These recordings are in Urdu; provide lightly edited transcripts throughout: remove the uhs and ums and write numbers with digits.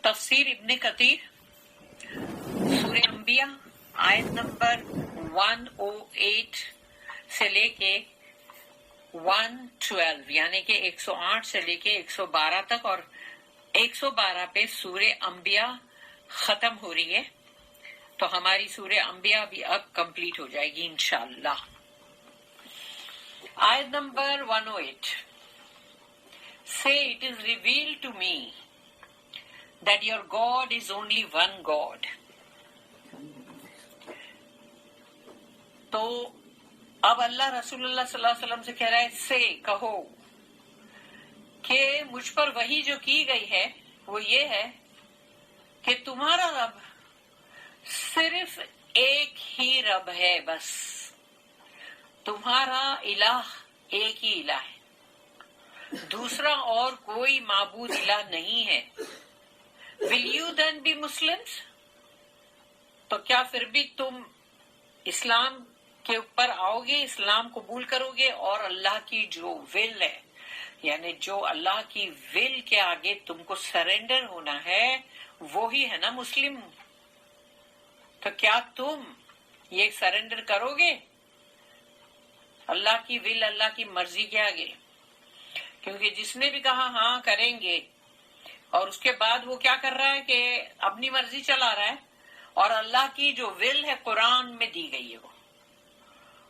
تفسیر ابن کثیر سورہ انبیاء آیت نمبر 108 سے لے کے 112 یعنی کہ 108 سے لے کے 112 تک، اور 112 پہ سورہ انبیاء ختم ہو رہی ہے، تو ہماری سورہ انبیاء بھی اب کمپلیٹ ہو جائے گی انشاءاللہ۔ آیت number 108 Say it is revealed to me that your God is only one God. تو اب اللہ رسول اللہ صلی اللہ علیہ وسلم سے کہہ رہا ہے سے کہو کہ مجھ پر وحی جو کی گئی ہے وہ یہ ہے کہ تمہارا رب صرف ایک ہی رب ہے، بس تمہارا الہ ایک ہی الہ ہے، دوسرا اور کوئی معبود الہ نہیں ہے۔ Will you then be Muslims؟ تو کیا پھر بھی تم اسلام کے اوپر آؤ گے، اسلام قبول کرو گے، اور اللہ کی جو ول ہے، یعنی جو اللہ کی ول کے آگے تم کو سرنڈر ہونا ہے وہی ہے نا مسلم۔ تو کیا تم یہ سرنڈر کرو گے اللہ کی ول، اللہ کی مرضی کے آگے؟ کیونکہ جس نے بھی کہا ہاں کریں گے اور اس کے بعد وہ کیا کر رہا ہے کہ اپنی مرضی چلا رہا ہے، اور اللہ کی جو ول ہے قرآن میں دی گئی ہے وہ،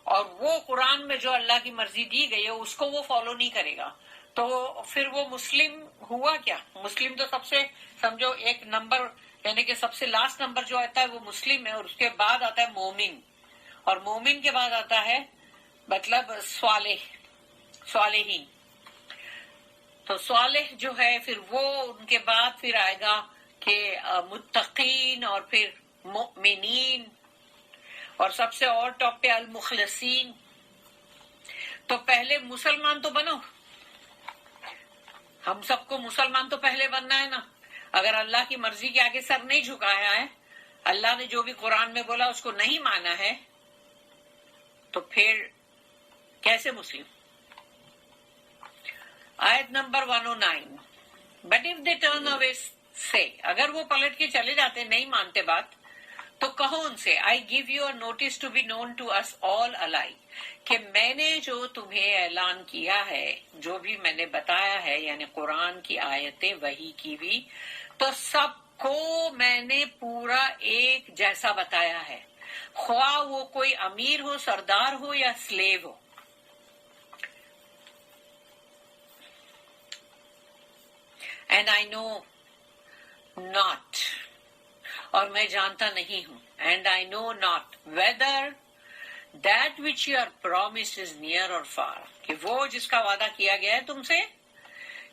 اور وہ قرآن میں جو اللہ کی مرضی دی گئی ہے اس کو وہ فالو نہیں کرے گا، تو پھر وہ مسلم ہوا کیا؟ مسلم تو سب سے سمجھو ایک نمبر، یعنی کہ سب سے لاسٹ نمبر جو آتا ہے وہ مسلم ہے، اور اس کے بعد آتا ہے مومن، اور مومن کے بعد آتا ہے مطلب صالحین۔ تو صالح جو ہے پھر وہ ان کے بعد پھر آئے گا کہ متقین، اور پھر مؤمنین، اور سب سے اور ٹاپ پہ المخلصین۔ تو پہلے مسلمان تو بنو، ہم سب کو مسلمان تو پہلے بننا ہے نا۔ اگر اللہ کی مرضی کے آگے سر نہیں جھکایا ہے، اللہ نے جو بھی قرآن میں بولا اس کو نہیں مانا ہے، تو پھر کیسے مسلم؟ آیت number 109 But if they turn away say، اگر وہ پلٹ کے چلے جاتے نہیں مانتے بات، تو کہو ان سے I give you a notice to be known to us all alike، کہ میں نے جو تمہیں اعلان کیا ہے، جو بھی میں نے بتایا ہے، یعنی قرآن کی آیتیں وحی کی بھی، تو سب کو میں نے پورا ایک جیسا بتایا ہے، خواہ وہ کوئی امیر ہو، سردار ہو یا سلیو ہو۔ And I know not، اور میں جانتا نہیں ہوں، and I know not whether that which you are promised is near or far، کہ وہ جس کا وعدہ کیا گیا ہے تم سے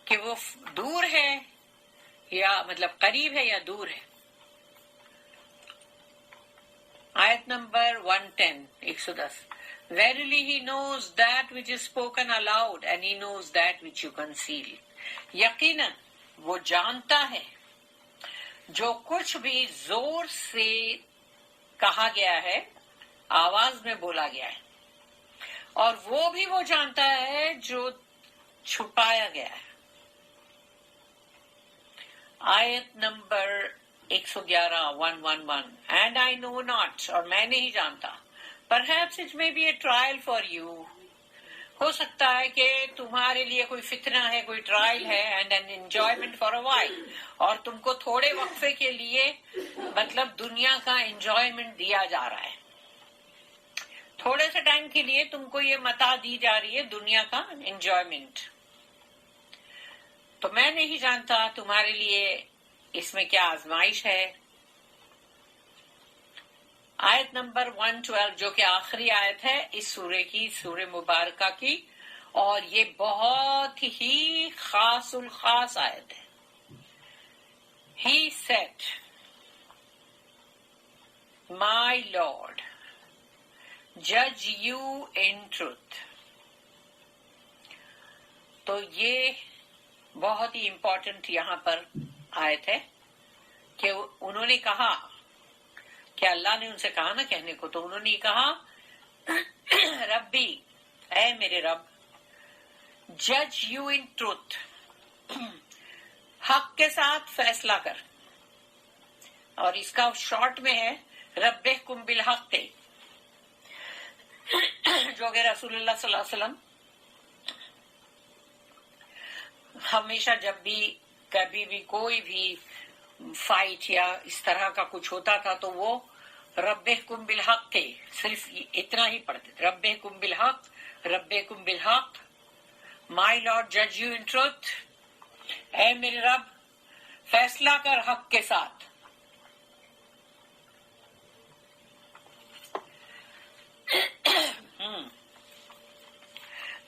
کہ وہ دور ہے یا مطلب قریب ہے یا دور ہے۔ آیت number 110 110 Verily he knows that which is spoken aloud and he knows that which you conceal، یقیناً وہ جانتا ہے جو کچھ بھی زور سے کہا گیا ہے، آواز میں بولا گیا ہے، اور وہ بھی وہ جانتا ہے جو چھپایا گیا ہے۔ آیت number 111 111 And I know not، اور میں نہیں جانتا، perhaps it may be a trial for you، ہو سکتا ہے کہ تمہارے لیے کوئی فتنہ ہے، کوئی ٹرائل ہے، and an enjoyment for a while، اور تم کو تھوڑے وقفے کے لیے مطلب دنیا کا انجوائمنٹ دیا جا رہا ہے، تھوڑے سے ٹائم کے لیے تم کو یہ متاع دی جا رہی ہے دنیا کا انجوائمنٹ۔ تو میں نہیں جانتا تمہارے لیے اس میں کیا آزمائش ہے۔ آیت نمبر 112 جو کہ آخری آیت ہے اس سورے کی، سورہ مبارکہ کی، اور یہ بہت ہی خاص الخاص آیت ہے۔ He said My Lord judge you in truth، تو یہ بہت ہی امپورٹنٹ یہاں پر آیت ہے کہ انہوں نے کہا کہ اللہ نے ان سے کہا نا کہنے کو، تو انہوں نے کہا ربی، اے میرے رب، جج یو ان ٹروتھ، حق کے ساتھ فیصلہ کر، اور اس کا شارٹ میں ہے ربکم بالحق، جو کہ رسول اللہ صلی اللہ علیہ وسلم ہمیشہ جب بھی کبھی بھی کوئی بھی فائٹ یا اس طرح کا کچھ ہوتا تھا تو وہ ربکم بالحق تھے، صرف اتنا ہی پڑھتے تھے، ربکم بالحق، ربکم بالحق، مائی لارڈ جج یو ان ٹروتھ، اے میرے رب فیصلہ کر حق کے ساتھ۔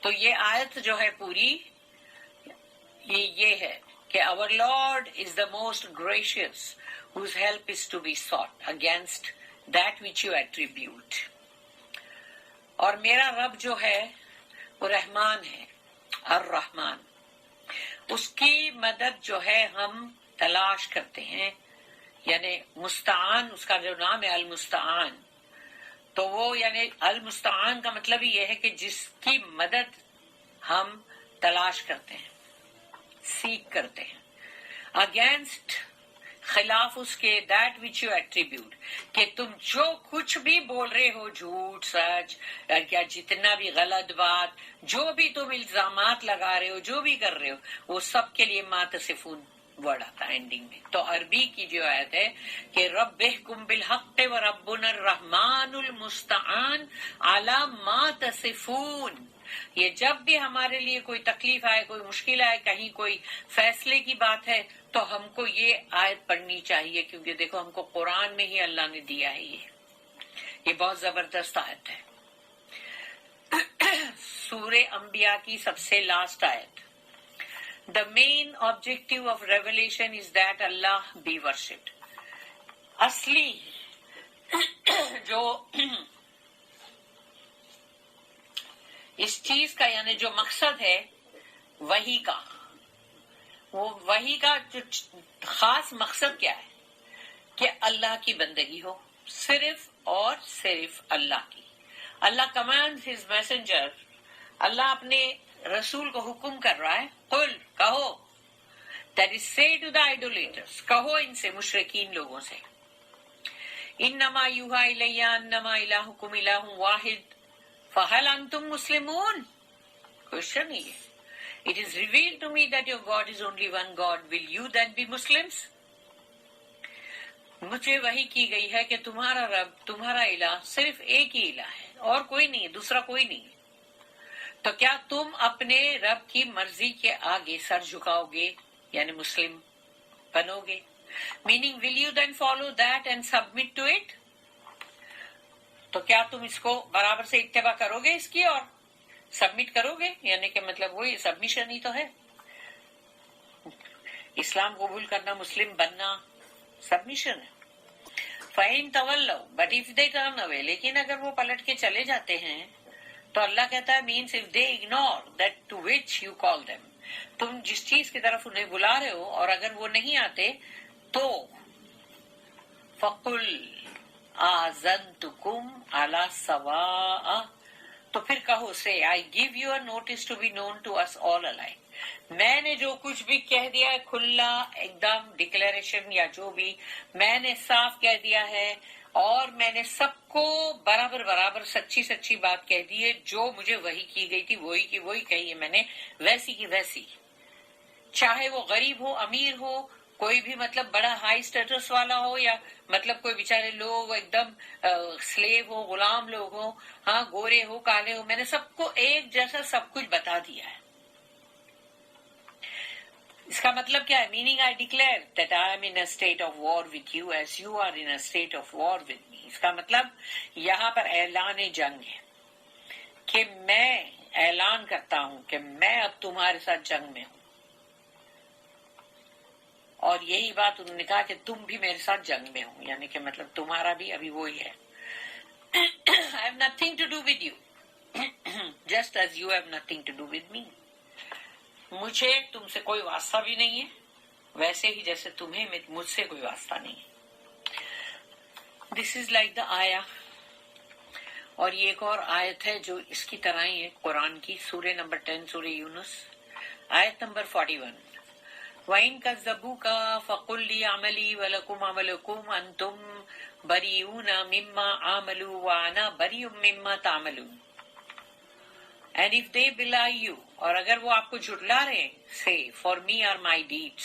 تو یہ آیت جو ہے پوری یہ ہے کہ our Lord is the most gracious whose help is to be sought against that which you attribute۔ اور میرا رب جو ہے وہ رحمان ہے، الرحمن، اس کی مدد جو ہے ہم تلاش کرتے ہیں، یعنی مستعان، اس کا جو نام ہے المستعان، تو وہ یعنی المستعان کا مطلب یہ ہے کہ جس کی مدد ہم تلاش کرتے ہیں، سیکھ کرتے ہیں، اگینسٹ، خلاف اس کے دیٹ وچ یو ایٹریبیوٹ، کہ تم جو کچھ بھی بول رہے ہو، جھوٹ سچ یا جتنا بھی غلط بات، جو بھی تم الزامات لگا رہے ہو، جو بھی کر رہے ہو، وہ سب کے لیے ما تصفون ورڈ آتا ہے اینڈنگ میں۔ تو عربی کی جو آیت ہے کہ ربکم بالحق وربنا الرحمن المستعان علی ما تصفون، یہ جب بھی ہمارے لیے کوئی تکلیف آئے، کوئی مشکل آئے، کہیں کوئی فیصلے کی بات ہے، تو ہم کو یہ آیت پڑھنی چاہیے، کیونکہ دیکھو ہم کو قرآن میں ہی اللہ نے دیا ہے یہ بہت زبردست آیت ہے۔ سورہ انبیاء کی سب سے لاسٹ آیت، The main objective of revelation is that Allah be worshipped۔ اصلی جو اس چیز کا یعنی جو مقصد ہے وحی کا، وہ وحی کا جو خاص مقصد کیا ہے کہ اللہ کی بندگی ہو، صرف اور صرف اللہ کی۔ اللہ commands his messenger، اللہ اپنے رسول کو حکم کر رہا ہے، قل، کہو، that is say to the idolaters، کہو ان سے، مشرکین لوگوں سے، انما یوحی الی انما الہکم الہ واحد فہل انتم مسلمون۔ کوشچن ہی ہے، it is revealed to me that your God is only one God، will you then be Muslims؟ مجھے وحی کی گئی ہے کہ تمہارا رب، تمہارا الہ صرف ایک ہی الہ ہے، اور کوئی نہیں ہے، دوسرا کوئی نہیں ہے، تو کیا تم اپنے رب کی مرضی کے آگے سر جھکاؤ گے، یعنی مسلم بنو گے؟ meaning will you then follow that and submit to it؟ تو کیا تم اس کو برابر سے اتباع کرو گے اس کی اور سبمٹ کرو گے؟ یعنی کہ مطلب وہی سبمیشن ہی تو ہے، اسلام قبول کرنا، مسلم بننا سبمیشن ہے۔ فَإِن تَوَلَّوْا but if they turn away، لیکن اگر وہ پلٹ کے چلے جاتے ہیں تو اللہ کہتا ہے means if they ignore that to which you call them، تم جس چیز کی طرف انہیں بلا رہے ہو اور اگر وہ نہیں آتے تو فَقُلْ آذَنْتُكُمْ عَلَى سَوَاءٍ، تو پھر کہو سے I give you a notice to be known to us all alike، میں نے جو کچھ بھی کہہ دیا ہے کھلا ایک دم ڈکلیریشن یا جو بھی میں نے صاف کہہ دیا ہے، اور میں نے سب کو برابر برابر سچی سچی بات کہہ دی ہے، جو مجھے وہی کی گئی تھی وہی کی وہی کہی ہے میں نے، ویسی کی ویسی، چاہے وہ غریب ہو، امیر ہو، کوئی بھی مطلب بڑا ہائی سٹیٹس والا ہو، یا مطلب کوئی بیچارے لوگ ایک دم سلیو ہو، غلام لوگ ہو، ہاں گورے ہو، کالے ہو، میں نے سب کو ایک جیسا سب کچھ بتا دیا ہے۔ اس کا مطلب کیا ہے؟ Meaning I declare that I am in a state of war with you as you are in a state of war with me۔ اس کا مطلب یہاں پر اعلان جنگ ہے کہ میں اعلان کرتا ہوں کہ میں اب تمہارے ساتھ جنگ میں ہوں، اور یہی بات انہوں نے کہا کہ تم بھی میرے ساتھ جنگ میں ہوں، یعنی کہ مطلب تمہارا بھی ابھی وہی ہے۔ I have nothing to do with you just as you have nothing to do with me۔ مجھے تم سے کوئی واسطہ بھی نہیں ہے، ویسے ہی جیسے تمہیں مجھ سے کوئی واسطہ نہیں ہے۔ دس از لائک دا آیا۔ اور یہ ایک اور آیت ہے جو اس کی طرح ہی ہے قرآن کی، سورہ نمبر 10 سورہ یونس، آیت نمبر 41، وَإِن كَذَّبُوكَ فَقُل لِّي عَمَلِي وَلَكُمْ عَمَلُكُمْ أَنتُمْ بَرِيئُونَ مِمَّا أَعْمَلُ وَأَنَا بَرِيءٌ مِّمَّا تَعْمَلُونَ. And if they belie you, اور اگر وہ آپ کو جھٹلا رہے ہیں, say, for me are my deeds,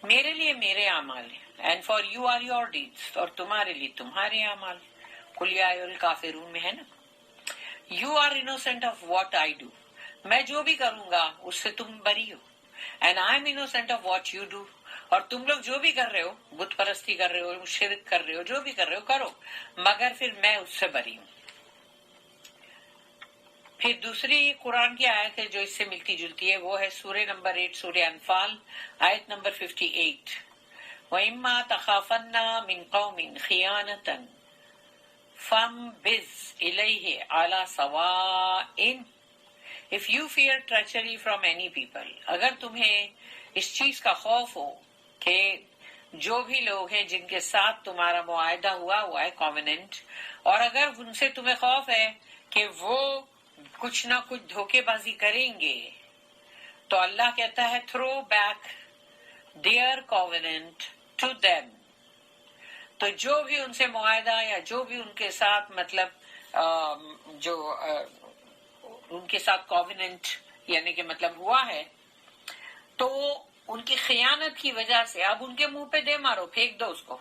میرے لیے میرے اعمال ہیں, and for you are your deeds, اور تمہارے لیے تمہارے اعمال. قُلْ يَا أَيُّهَا الْكَافِرُونَ میں ہے نا. You are innocent of what I do. میں جو بھی کروں گا اس سے تم بری ہو. And I am innocent of what you do. اور تم لوگ جو بھی کر رہے ہو, بت پرستی کر رہے ہو, شرک کر رہے ہو, جو بھی کر رہے ہو کرو, مگر پھر میں اس سے بری ہوں. پھر دوسری قرآن کی آیت ہے جو اس سے ملتی جلتی ہے, وہ ہے سورہ نمبر 8, سورہ انفال, آیت نمبر 58. وَإِمَّا تَخَافَنَّ مِنْ قَوْمٍ خِيَانَةً فَانبِذْ إِلَيْهِ عَلَى سَوَاءٍ. If you fear treachery from any people, اگر تمہیں اس چیز کا خوف ہو کہ جو بھی لوگ ہیں جن کے ساتھ تمہارا معاہدہ ہوا ہے کووننٹ, اور اگر ان سے تمہیں خوف ہے کہ وہ کچھ نہ کچھ دھوکے بازی کریں گے, تو اللہ کہتا ہے throw back their covenant to them. تو جو بھی ان سے معاہدہ یا جو بھی ان کے ساتھ مطلب جو ان کے ساتھ کووننٹ یعنی کہ مطلب ہوا ہے, تو ان کی خیانت کی وجہ سے اب ان کے منہ پہ دے مارو, پھینک دو اس کو,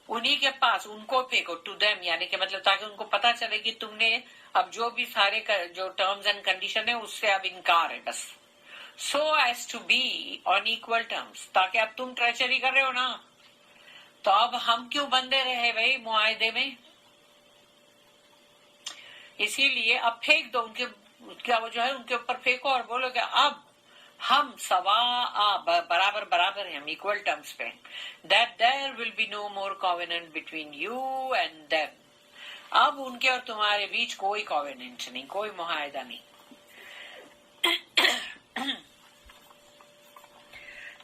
انہی کے پاس ان کو پھینکو, ٹو دیم یعنی کہ مطلب تاکہ ان کو پتا چلے کہ تم نے اب جو بھی سارے جو ٹرمز اینڈ کنڈیشن ہے اس سے اب انکار ہے بس. So as to be on equal terms, تاکہ اب تم ٹریچری کر رہے ہو نا, تو اب ہم کیوں بندے رہے بھائی معاہدے میں. اسی لیے اب پھینک دو ان کے کیا وہ جو ہے ان کے اوپر پھینکو اور بولو کہ اب ہم سوا برابر برابر ہیں, ہم ایکول ٹرمز پہ. That there will be no more covenant between you and them. اب ان کے اور تمہارے بیچ کوئی کووننٹ نہیں, کوئی معاہدہ نہیں.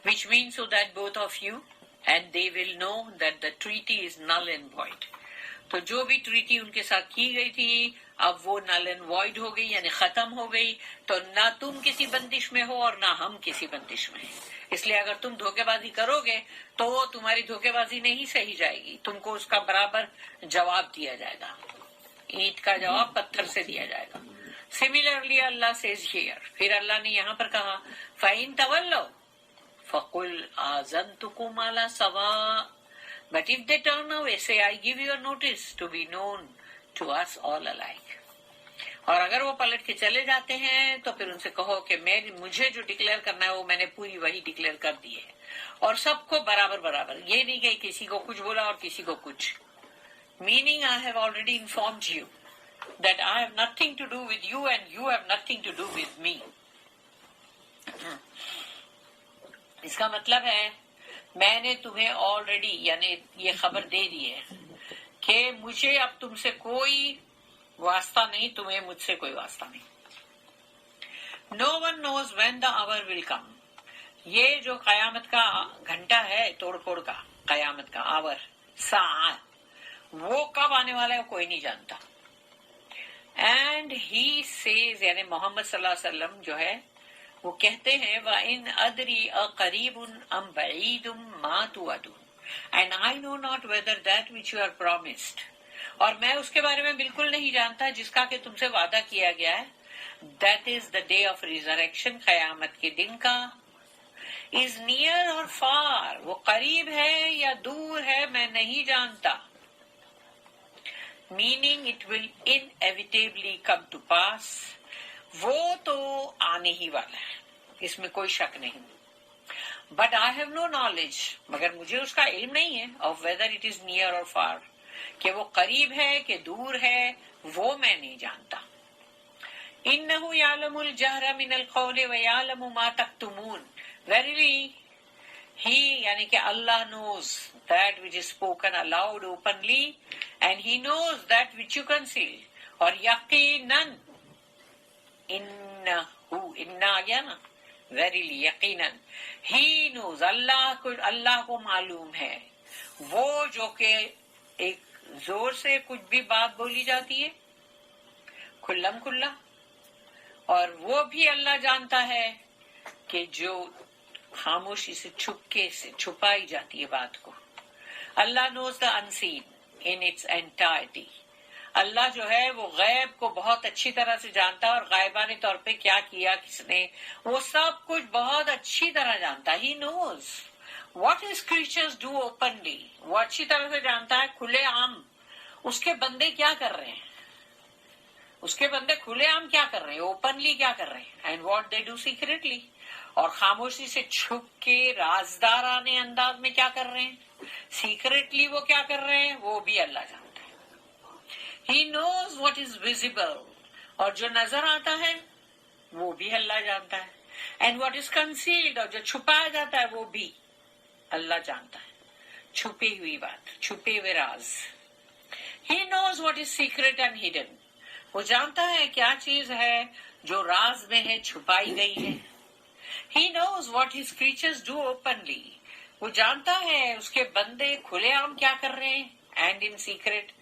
Which means so that both of you and they will know that the treaty is null and void. تو جو بھی ٹریٹی ان کے ساتھ کی گئی تھی اب وہ نل اینڈ وائڈ ہو گئی یعنی ختم ہو گئی. تو نہ تم کسی بندش میں ہو اور نہ ہم کسی بندش میں ہیں. اس لیے اگر تم دھوکے بازی کرو گے تو تمہاری دھوکے بازی نہیں سہی جائے گی, تم کو اس کا برابر جواب دیا جائے گا, اینٹ کا جواب پتھر سے دیا جائے گا. سملرلی اللہ says here, پھر اللہ نے یہاں پر کہا فَإِن تَوَلَّوْا فَقُلْ آذَنْتُكُمْ عَلَى سَوَاءٍ. But if they turn away, say, I give you a notice to be known to us all alike. اور اگر وہ پلٹ کے چلے جاتے ہیں تو پھر ان سے کہو کہ مجھے جو ڈکلیئر کرنا ہے وہ میں نے پوری وہی ڈکلیئر کر دی ہے, اور سب کو برابر برابر. یہ نہیں کہ کسی کو کچھ بولا اور کسی کو کچھ. Meaning I have already informed you that I have nothing to do with you and you have nothing to do with me. اس کا مطلب ہے میں نے تمہیں آلریڈی یعنی یہ خبر دے دی ہے کہ مجھے اب تم سے کوئی واسطہ نہیں, تمہیں مجھ سے کوئی واسطہ نہیں. No one knows when the hour will come. یہ جو قیامت کا گھنٹہ ہے توڑ پھوڑ کا, قیامت کا آور ساعت, وہ کب آنے والا ہے کوئی نہیں جانتا. And he says یعنی محمد صلی اللہ علیہ وسلم جو ہے وہ کہتے ہیں وَإِنْ أَدْرِي أَقَرِيبٌ أَمْ بَعِيدٌ مَا تُوعَدُونَ and I know not whether that which you are promised. اور میں اس کے بارے میں بالکل نہیں جانتا جس کا کہ تم سے وعدہ کیا گیا ہے. That is the day of resurrection, قیامت کے دن کا. Is near or far, وہ قریب ہے یا دور ہے میں نہیں جانتا. Meaning it will inevitably come to pass. وہ تو آنے ہی والا ہے, اس میں کوئی شک نہیں. But I have no knowledge, مگر مجھے اس کا علم نہیں ہے of whether it is near or far, کہ وہ قریب ہے کہ دور ہے وہ میں نہیں جانتا. إِنَّهُ يَعْلَمُ الْجَهْرَ مِنَ الْقَوْلِ وَيَعْلَمُ مَا تَكْتُمُونَ. Verily, he یعنی کہ اللہ knows that which is spoken aloud openly and he knows that which you conceal. اور یقیناً انہا گیا نا, verily یقیناً, he knows اللہ کو معلوم ہے وہ جو کہ ایک زور سے کچھ بھی بات بولی جاتی ہے کھلم کھلا, اور وہ بھی اللہ جانتا ہے کہ جو خاموشی سے چھپکے سے چھپائی جاتی ہے بات کو. اللہ knows the unseen in its entirety. اللہ جو ہے وہ غیب کو بہت اچھی طرح سے جانتا ہے، اور غائبانہ طور پہ کیا کیا کس نے وہ سب کچھ بہت اچھی طرح جانتا ہے. He knows what his creatures do openly. وہ اچھی طرح سے جانتا ہے کھلے عام اس کے بندے کیا کر رہے ہیں، اس کے بندے کھلے عام کیا کر رہے ہیں، اوپنلی کیا کر رہے ہیں. And what they do secretly, اور خاموشی سے چھپ کے رازدارانہ انداز میں کیا کر رہے ہیں، سیکریٹلی وہ کیا کر رہے ہیں، وہ بھی اللہ جانتا ہے. He knows what is visible، اور جو نظر آتا ہے وہ بھی اللہ جانتا ہے. And what is concealed، اور جو چھپایا جاتا ہے وہ بھی اللہ جانتا ہے. چھپی ہوئی بات، چھپے ہوئے راز. He knows what is secret and hidden، وہ جانتا ہے کیا چیز ہے جو راز میں ہے، چھپائی گئی ہے. He knows what his creatures do openly، وہ جانتا ہے اس کے بندے کھلے عام کیا کر رہے ہیں. And in secret،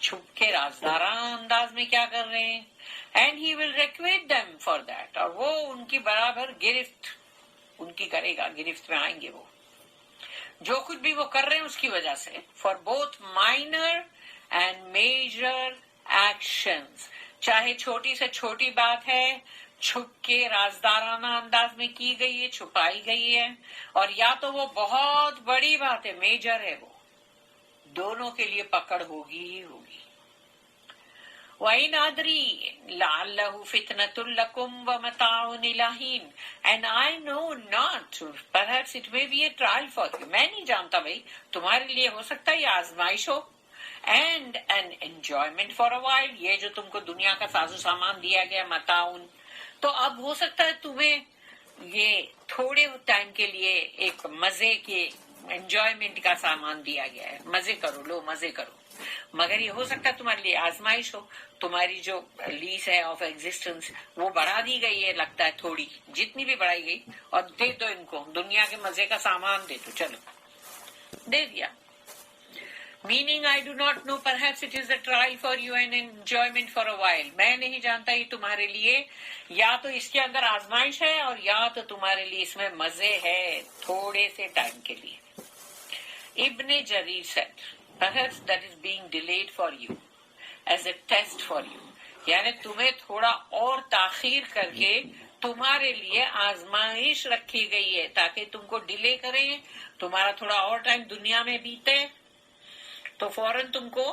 چھپ کے رازدارانہ انداز میں کیا کر رہے ہیں. And he will requite them for that، اور وہ ان کی برابر گرفت ان کی کرے گا، گرفت میں آئیں گے وہ جو کچھ بھی وہ کر رہے ہیں اس کی وجہ سے. For both minor and major actions، چاہے چھوٹی سے چھوٹی بات ہے چھپ کے رازدارانہ انداز میں کی گئی ہے، چھپائی گئی ہے، اور یا تو وہ بہت بڑی بات ہے، میجر ہے، وہ دونوں کے لیے پکڑ ہوگی ہی ہوگی. وَإِنْ أَدْرِي لَعَلَّهُ فِتْنَةٌ لَكُمْ وَمَتَاعٌ إِلَىٰ حِينٍ، and I know not، perhaps it may be a trial for you، میں نہیں جانتا بھائی، تمہارے لیے ہو سکتا ہے یہ آزمائش ہو. And an enjoyment for a while، یہ جو تم کو دنیا کا ساز و سامان دیا گیا متاعن، تو اب ہو سکتا ہے تمہیں یہ تھوڑے ٹائم کے لیے ایک مزے کے انجوائمنٹ کا سامان دیا گیا ہے، مزے کرو، لو مزے کرو. مگر یہ ہو سکتا ہے تمہارے لیے آزمائش ہو. تمہاری جو لیز ہے آف ایگزسٹنس وہ بڑھا دی گئی ہے، لگتا ہے تھوڑی، جتنی بھی بڑھائی گئی، اور دے دو ان کو دنیا کے مزے کا سامان دے دو، چلو دے دیا. Meaning I do not know، perhaps it is a trial for you and enjoyment for a while، میں نہیں جانتا یہ تمہارے لیے یا تو اس کے اندر آزمائش ہے اور یا تو تمہارے لیے اس میں مزے ہے تھوڑے سے ٹائم کے لیے. ابن جریر said perhaps that is being delayed for you as a test for you، یعنی تمہیں تھوڑا اور تاخیر کر کے تمہارے لیے آزمائش رکھی گئی ہے تاکہ تم کو ڈیلے کریں، تمہارا تھوڑا اور ٹائم دنیا میں بیتے تو فوراً تم کو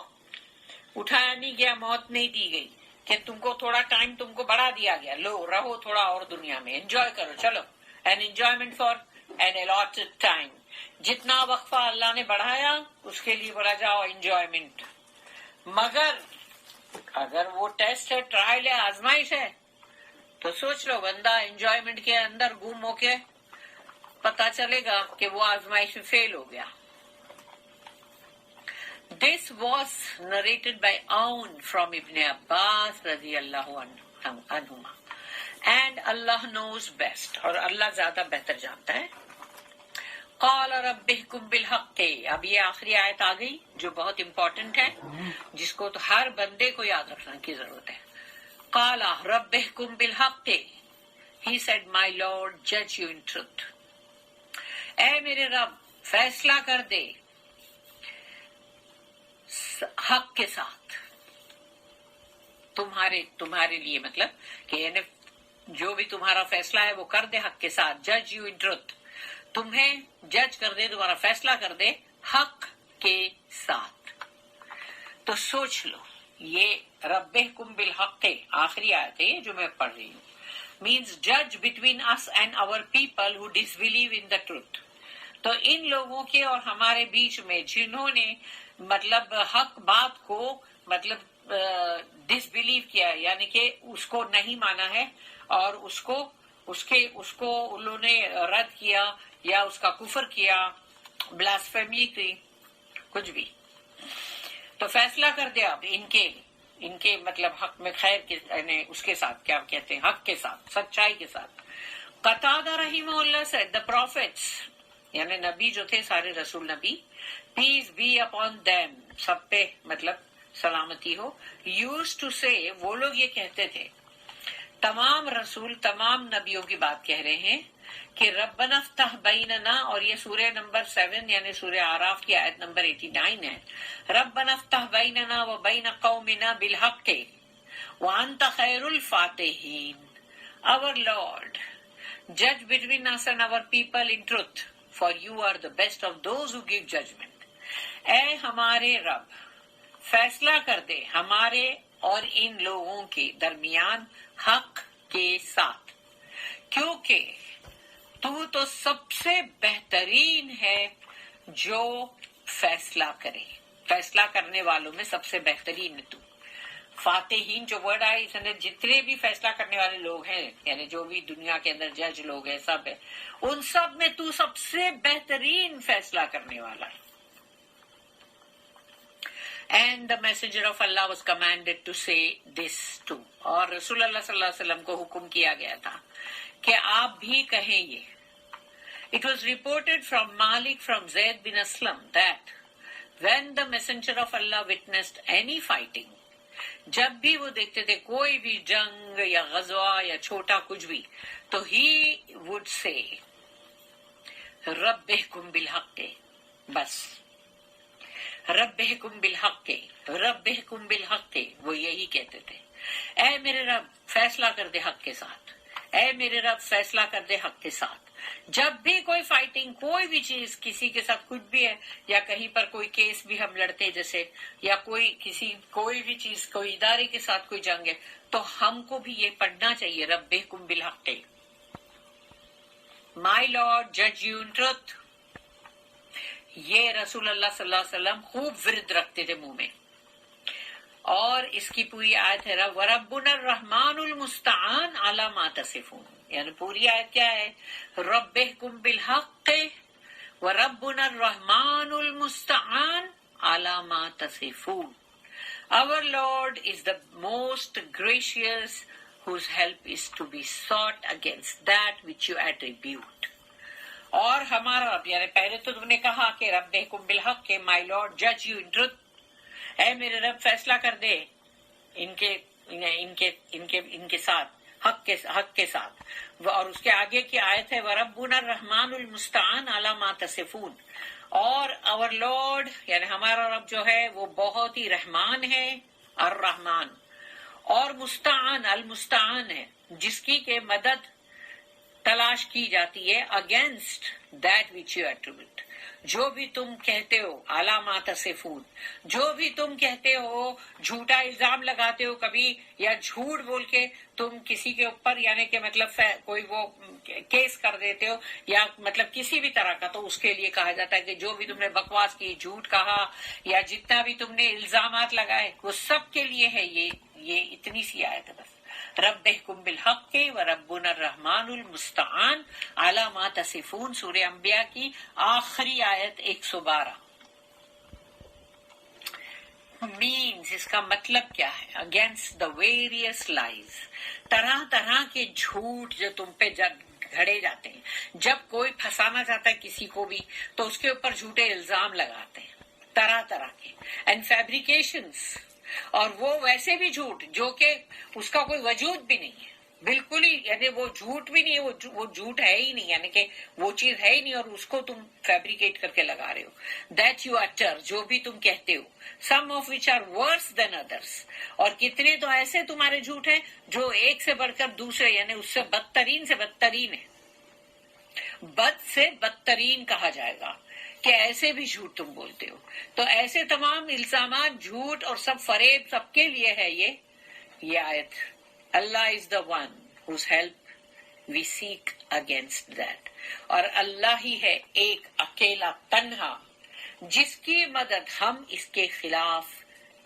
اٹھایا نہیں گیا، موت نہیں دی گئی کہ تم کو تھوڑا ٹائم تم کو بڑھا دیا گیا، لو رہو تھوڑا اور دنیا میں، انجوائے کرو، چلو. An enjoyment for an allotted time, جتنا وقفہ اللہ نے بڑھایا اس کے لیے بڑھا جاؤ انجوائمنٹ. مگر اگر وہ ٹیسٹ ہے، ٹرائل ہے، آزمائش ہے، تو سوچ لو بندہ انجوائمنٹ کے اندر گم ہو کے پتا چلے گا کہ وہ آزمائش میں فیل ہو گیا. This was narrated by Aun from Ibn Abbas radiyallahu anhuma، and Allah knows best، اور اللہ زیادہ بہتر جانتا ہے. قال ربكم بالحق، اب یہ آخری آیت آ گئی جو بہت امپورٹنٹ ہے، جس کو تو ہر بندے کو یاد رکھنے کی ضرورت ہے. قال ربكم بالحق، he said my Lord judge you in truth، اے میرے رب فیصلہ کر دے حق کے ساتھ، تمہارے لیے مطلب کہ یعنی جو بھی تمہارا فیصلہ ہے وہ کر دے حق کے ساتھ. جج یو ان ٹروتھ، تمہیں جج کر دے، تمہارا فیصلہ کر دے حق کے ساتھ. تو سوچ لو یہ ربکم بالحق آخری آیت ہے جو میں پڑھ رہی ہوں، means judge between us and our people who disbelieve in the truth. تو ان لوگوں کے اور ہمارے بیچ میں جنہوں نے مطلب حق بات کو مطلب ڈس بلیو کیا، یعنی کہ اس کو نہیں مانا ہے اور اس کو انہوں نے رد کیا یا اس کا کفر کیا، بلاسفیمی کی، کچھ بھی. تو فیصلہ کر دیا اب ان کے مطلب حق میں خیر کے یعنی اس کے ساتھ کیا کہتے ہیں، حق کے ساتھ، سچائی کے ساتھ. قتادہ رحمہ اللہ سے the prophets، یعنی نبی جو تھے سارے رسول نبی، پیس بی اپون دیم، سب پہ مطلب سلامتی ہو، یوز ٹو سے، وہ لوگ یہ کہتے تھے، تمام رسول تمام نبیوں کی بات کہہ رہے ہیں، کہ ربنا افتح بیننا، اور یہ سورہ نمبر 7 یعنی سورہ اعراف کی آیت نمبر 89 ہے. ربنا افتح بیننا و بین قومنا بالحق وانت خیر الفاتحین. Our Lord, judge between us and our people in truth, for you are the best of those who give judgment. اے ہمارے رب، فیصلہ کر دے ہمارے اور ان لوگوں کے درمیان حق کے ساتھ، کیونکہ تو سب سے بہترین ہے جو فیصلہ کرے. فیصلہ کرنے والوں میں سب سے بہترین ہے تو. فاتحین جو ورڈ آئی اس نے جتنے بھی فیصلہ کرنے والے لوگ ہیں، یعنی جو بھی دنیا کے اندر جج لوگ ہیں سب ہے، ان سب میں تو سب سے بہترین فیصلہ کرنے والا ہے. And the messenger of Allah was commanded to say this too. اور رسول اللہ صلی اللہ علیہ وسلم کو حکم کیا گیا تھا کہ آپ بھی کہیں یہ. It was reported from Malik from Zayd bin Aslam that when the messenger of Allah witnessed any fighting, جب بھی وہ دیکھتے تھے کوئی بھی جنگ یا غزوہ یا چھوٹا کچھ بھی، تو he would say ربحکم بالحق، بس ربحکم بالحق، ربحکم بالحق، وہ یہی کہتے تھے، اے میرے رب فیصلہ کر دے حق کے ساتھ، اے میرے رب فیصلہ کر دے حق کے ساتھ. جب بھی کوئی فائٹنگ، کوئی بھی چیز، کسی کے ساتھ کچھ بھی ہے، یا کہیں پر کوئی کیس بھی ہم لڑتے جیسے، یا کوئی بھی چیز، کوئی ادارے کے ساتھ کوئی جنگ ہے، تو ہم کو بھی یہ پڑھنا چاہیے ربحکم بالحق، مائی لارڈ جج یو ان ٹروتھ. یہ رسول اللہ صلی اللہ علیہ وسلم خوب ورد رکھتے تھے منہ میں. اور اس کی پوری آیت ہے وَرَبُّنَا الرَّحْمَنُ الْمُسْتَعَانُ عَلَى مَا تَصِفُونَ. یعنی پوری آیت کیا ہے؟ ربحکم بالحق وَرَبُّنَا الرَّحْمَنُ الْمُسْتَعَانُ عَلَى مَا تَصِفُونَ. Our Lord is the most gracious, whose help is to be sought against that which you attribute. اور ہمارا رب، یعنی پہلے تو تم نے کہا کہ ربحکم بالحق، مائی لارڈ جج یو ان ٹروتھ، اے میرے رب فیصلہ کر دے ان کے ساتھ، حق کے ساتھ. اور اس کے آگے کی آیت ہے وَرَبُّنَا الرَّحْمَنُ الْمُسْتَعَانُ عَلَى مَا تَصِفُونَ. اور our Lord یعنی ہمارا رب جو ہے وہ بہت ہی رحمان ہے، الرحمان، اور مستعان المستعان ہے، جس کی کہ مدد تلاش کی جاتی ہے against that which you attribute. جو بھی تم کہتے ہو علامہ تصفون، جو بھی تم کہتے ہو، جھوٹا الزام لگاتے ہو کبھی، یا جھوٹ بول کے تم کسی کے اوپر یعنی کہ مطلب کوئی وہ کیس کر دیتے ہو، یا مطلب کسی بھی طرح کا، تو اس کے لیے کہا جاتا ہے کہ جو بھی تم نے بکواس کی، جھوٹ کہا، یا جتنا بھی تم نے الزامات لگائے، وہ سب کے لیے ہے یہ اتنی سی آیت ہے بس. ربحکم بالحق وربنا الرحمن المستعان علی ما تصفون، سورہ انبیاء کی آخری آیت 112. مینز اس کا مطلب کیا ہے؟ اگینسٹ دا ویریس لائز، طرح طرح کے جھوٹ جو تم پہ گھڑے جاتے ہیں. جب کوئی پھنسانا چاہتا ہے کسی کو بھی تو اس کے اوپر جھوٹے الزام لگاتے ہیں طرح طرح کے، اینڈ فیبریکیشنز، اور وہ ویسے بھی جھوٹ جو کہ اس کا کوئی وجود بھی نہیں ہے، بالکل ہی، یعنی وہ جھوٹ بھی نہیں ہے، وہ جھوٹ ہے ہی نہیں، یعنی کہ وہ چیز ہے ہی نہیں، اور اس کو تم فیبریکیٹ کر کے لگا رہے ہو. دیٹ یو اٹر، جو بھی تم کہتے ہو، سم آف وچ آر ورس دین ادرس، اور کتنے تو ایسے تمہارے جھوٹ ہیں جو ایک سے بڑھ کر دوسرے، یعنی اس سے بدترین ہے، بد سے بدترین کہا جائے گا کہ ایسے بھی جھوٹ تم بولتے ہو. تو ایسے تمام الزامات، جھوٹ اور سب فریب، سب کے لیے ہے یہ آیت. Allah is the one whose help we seek against that. اور اللہ ہی ہے ایک اکیلا تنہا جس کی مدد ہم اس کے خلاف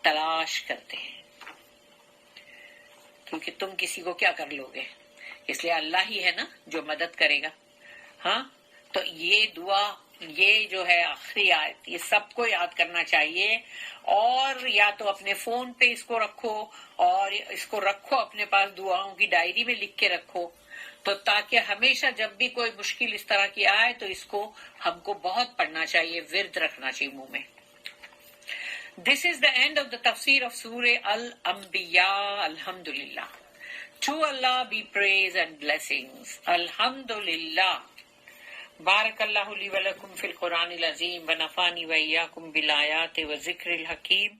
تلاش کرتے ہیں. کیونکہ تم کسی کو کیا کر لو گے، اس لیے اللہ ہی ہے نا جو مدد کرے گا. ہاں، تو یہ دعا، یہ جو ہے آخری آیت، یہ سب کو یاد کرنا چاہیے، اور یا تو اپنے فون پہ اس کو رکھو، اور اس کو رکھو اپنے پاس، دعاؤں کی ڈائری میں لکھ کے رکھو، تو تاکہ ہمیشہ جب بھی کوئی مشکل اس طرح کی آئے تو اس کو ہم کو بہت پڑھنا چاہیے، ورد رکھنا چاہیے منہ میں. This is the end of the tafsir of Surah Al-Anbiya. Alhamdulillah. To Allah be praise and blessings. Alhamdulillah. Barakallahu li wa lakum fil Quran al-Azim wa nafani wa iyyakum bil ayati wa zikril hakim.